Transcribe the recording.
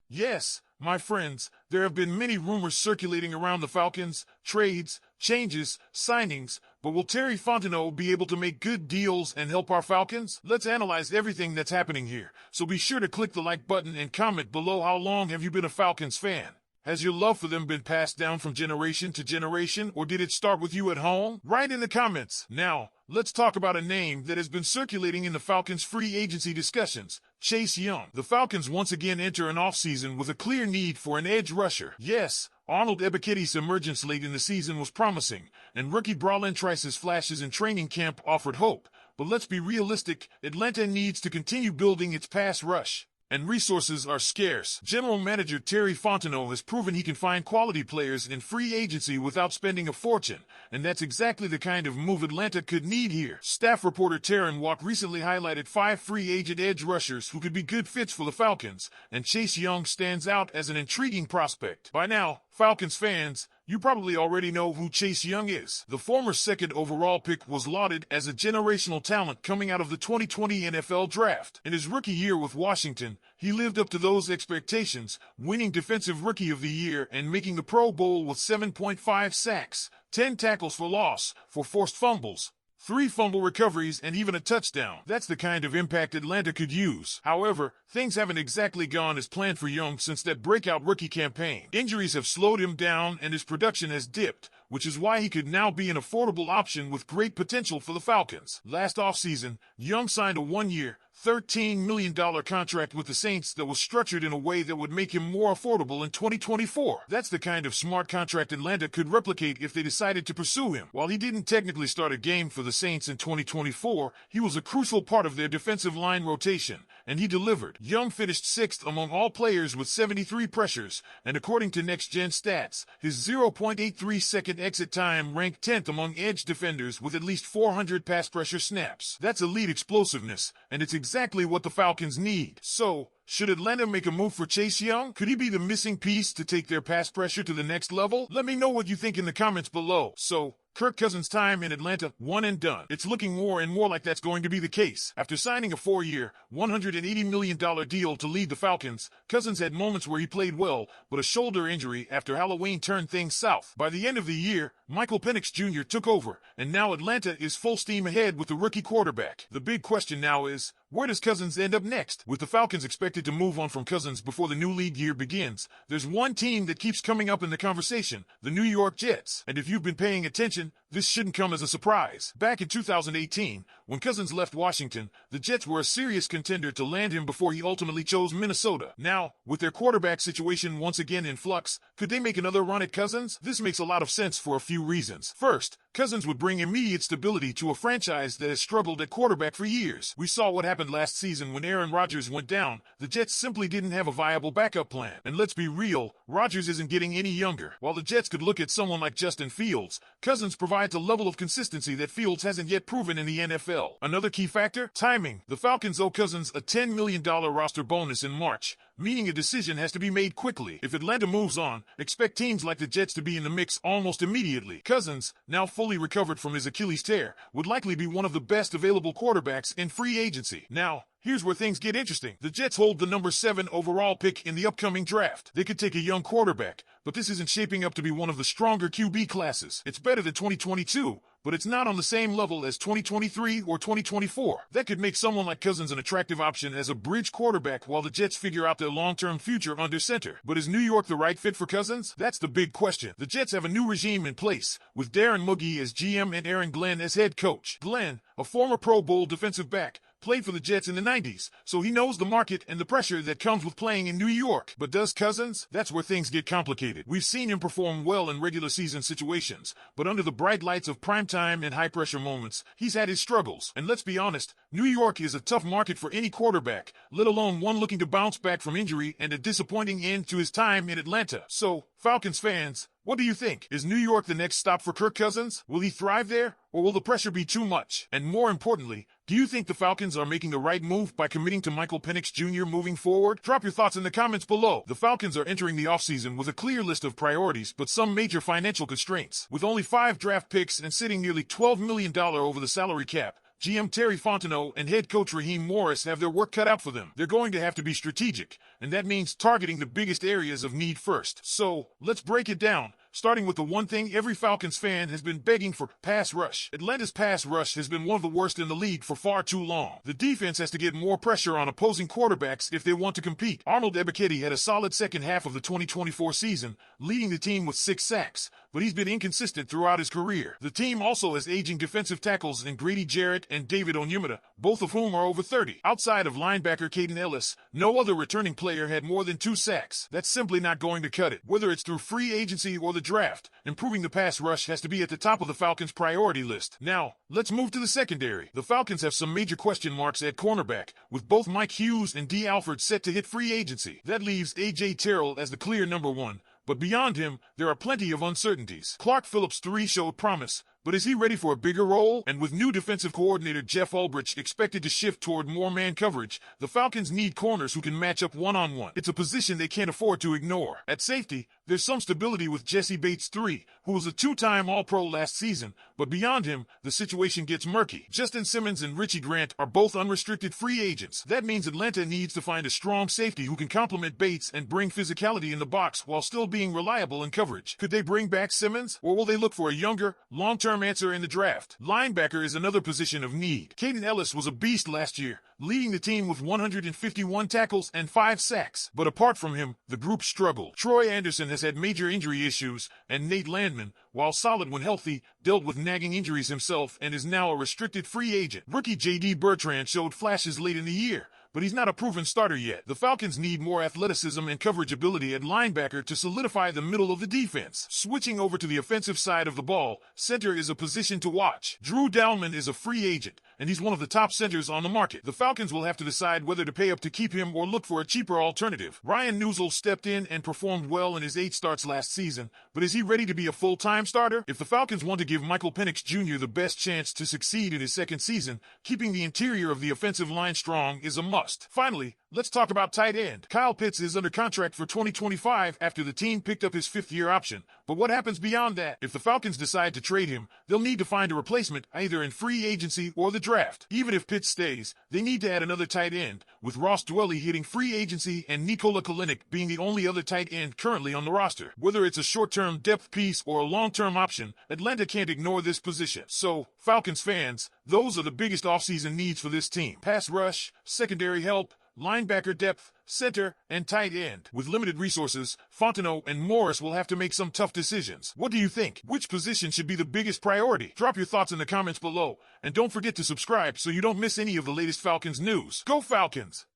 Yes, my friends, there have been many rumors circulating around the Falcons, trades, changes, signings, but will Terry Fontenot be able to make good deals and help our Falcons? Let's analyze everything that's happening here, so be sure to click the like button and comment below how long have you been a Falcons fan. Has your love for them been passed down from generation to generation, or did it start with you at home? Write in the comments. Now, let's talk about a name that has been circulating in the Falcons' free agency discussions, Chase Young. The Falcons once again enter an offseason with a clear need for an edge rusher. Yes, Arnold Ebiketie's emergence late in the season was promising, and rookie Bralin Trice's flashes in training camp offered hope. But let's be realistic, Atlanta needs to continue building its pass rush, and resources are scarce. General Manager Terry Fontenot has proven he can find quality players in free agency without spending a fortune, and that's exactly the kind of move Atlanta could need here. Staff reporter Taryn Walk recently highlighted 5 free agent edge rushers who could be good fits for the Falcons, and Chase Young stands out as an intriguing prospect. By now, Falcons fans, you probably already know who Chase Young is. The former second overall pick was lauded as a generational talent coming out of the 2020 NFL Draft. In his rookie year with Washington, he lived up to those expectations, winning Defensive Rookie of the Year and making the Pro Bowl with 7.5 sacks, 10 tackles for loss, 4 forced fumbles, 3 fumble recoveries, and even a touchdown. That's the kind of impact Atlanta could use. However, things haven't exactly gone as planned for Young since that breakout rookie campaign. Injuries have slowed him down and his production has dipped, which is why he could now be an affordable option with great potential for the Falcons. Last offseason, Young signed a 1-year, $13 million contract with the Saints that was structured in a way that would make him more affordable in 2024. That's the kind of smart contract Atlanta could replicate if they decided to pursue him. While he didn't technically start a game for the Saints in 2024, he was a crucial part of their defensive line rotation, and he delivered. Young finished 6th among all players with 73 pressures, and according to Next Gen Stats, his 0.83 second exit time ranked 10th among edge defenders with at least 400 pass pressure snaps. That's elite explosiveness, and it's exactly what the Falcons need. So, should Atlanta make a move for Chase Young? Could he be the missing piece to take their pass pressure to the next level? Let me know what you think in the comments below. So, Kirk Cousins' time in Atlanta, one and done. It's looking more and more like that's going to be the case. After signing a 4-year, $180 million deal to lead the Falcons, Cousins had moments where he played well, but a shoulder injury after Halloween turned things south. By the end of the year, Michael Penix Jr. took over, and now Atlanta is full steam ahead with the rookie quarterback. The big question now is, where does Cousins end up next? With the Falcons expected to move on from Cousins before the new league year begins, there's one team that keeps coming up in the conversation, the New York Jets. And if you've been paying attention, this shouldn't come as a surprise. Back in 2018, when Cousins left Washington, the Jets were a serious contender to land him before he ultimately chose Minnesota. Now, with their quarterback situation once again in flux, could they make another run at Cousins? This makes a lot of sense for a few reasons. First, Cousins would bring immediate stability to a franchise that has struggled at quarterback for years. We saw what happened last season when Aaron Rodgers went down. The Jets simply didn't have a viable backup plan. And let's be real, Rodgers isn't getting any younger. While the Jets could look at someone like Justin Fields, Cousins provides a level of consistency that Fields hasn't yet proven in the NFL. Another key factor? Timing. The Falcons owe Cousins a $10 million roster bonus in March, meaning a decision has to be made quickly. If Atlanta moves on, expect teams like the Jets to be in the mix almost immediately. Cousins, now fully recovered from his Achilles tear, would likely be one of the best available quarterbacks in free agency. Now, here's where things get interesting. The Jets hold the number 7 overall pick in the upcoming draft. They could take a young quarterback, but this isn't shaping up to be one of the stronger QB classes. It's better than 2022, but it's not on the same level as 2023 or 2024. That could make someone like Cousins an attractive option as a bridge quarterback while the Jets figure out their long-term future under center. But is New York the right fit for Cousins? That's the big question. The Jets have a new regime in place, with Darren Moogie as GM and Aaron Glenn as head coach. Glenn, a former Pro Bowl defensive back, played for the Jets in the 90s, so he knows the market and the pressure that comes with playing in New York. But does Cousins? That's where things get complicated. We've seen him perform well in regular season situations, but under the bright lights of primetime and high-pressure moments, he's had his struggles. And let's be honest, New York is a tough market for any quarterback, let alone one looking to bounce back from injury and a disappointing end to his time in Atlanta. So, Falcons fans, what do you think? Is New York the next stop for Kirk Cousins? Will he thrive there, or will the pressure be too much? And more importantly, do you think the Falcons are making the right move by committing to Michael Penix Jr. moving forward? Drop your thoughts in the comments below. The Falcons are entering the offseason with a clear list of priorities, but some major financial constraints. With only 5 draft picks and sitting nearly $12 million over the salary cap, GM Terry Fontenot and head coach Raheem Morris have their work cut out for them. They're going to have to be strategic, and that means targeting the biggest areas of need first. So, let's break it down. Starting with the one thing every Falcons fan has been begging for, pass rush. Atlanta's pass rush has been one of the worst in the league for far too long. The defense has to get more pressure on opposing quarterbacks if they want to compete. Arnold Ebiketie had a solid second half of the 2024 season, leading the team with 6 sacks, but he's been inconsistent throughout his career. The team also has aging defensive tackles in Grady Jarrett and David Onyemata, both of whom are over 30. Outside of linebacker Caden Ellis, no other returning player had more than 2 sacks. That's simply not going to cut it. Whether it's through free agency or the draft, improving the pass rush has to be at the top of the Falcons' priority list. Now, let's move to the secondary. The Falcons have some major question marks at cornerback, with both Mike Hughes and D. Alford set to hit free agency. That leaves A.J. Terrell as the clear number 1. But beyond him, there are plenty of uncertainties. Clark Phillips III showed promise, but is he ready for a bigger role? And with new defensive coordinator Jeff Ulbrich expected to shift toward more man coverage, the Falcons need corners who can match up one-on-one. It's a position they can't afford to ignore. At safety, there's some stability with Jesse Bates III, who was a 2-time All-Pro last season, but beyond him, the situation gets murky. Justin Simmons and Richie Grant are both unrestricted free agents. That means Atlanta needs to find a strong safety who can complement Bates and bring physicality in the box while still being reliable in coverage. Could they bring back Simmons, or will they look for a younger, long-term answer in the draft? Linebacker is another position of need. Caden Ellis was a beast last year, leading the team with 151 tackles and 5 sacks. But apart from him, the group struggled. Troy Anderson has had major injury issues, and Nate Landman, while solid when healthy, dealt with nagging injuries himself and is now a restricted free agent. Rookie J.D. Bertrand showed flashes late in the year, but he's not a proven starter yet. The Falcons need more athleticism and coverage ability at linebacker to solidify the middle of the defense. Switching over to the offensive side of the ball, center is a position to watch. Drew Dalman is a free agent, and he's one of the top centers on the market. The Falcons will have to decide whether to pay up to keep him or look for a cheaper alternative. Ryan Newsel stepped in and performed well in his 8 starts last season, but is he ready to be a full-time starter? If the Falcons want to give Michael Penix Jr. the best chance to succeed in his second season, keeping the interior of the offensive line strong is a must. Finally, let's talk about tight end. Kyle Pitts is under contract for 2025 after the team picked up his 5th-year option. But what happens beyond that? If the Falcons decide to trade him, they'll need to find a replacement either in free agency or the draft. Even if Pitts stays, they need to add another tight end, with Ross Dwelley hitting free agency and Nikola Kalinick being the only other tight end currently on the roster. Whether it's a short-term depth piece or a long-term option, Atlanta can't ignore this position. So, Falcons fans, those are the biggest offseason needs for this team. Pass rush, secondary help, linebacker depth, center, and tight end. With limited resources, Fontenot and Morris will have to make some tough decisions. What do you think? Which position should be the biggest priority? Drop your thoughts in the comments below, and don't forget to subscribe so you don't miss any of the latest Falcons news. Go Falcons!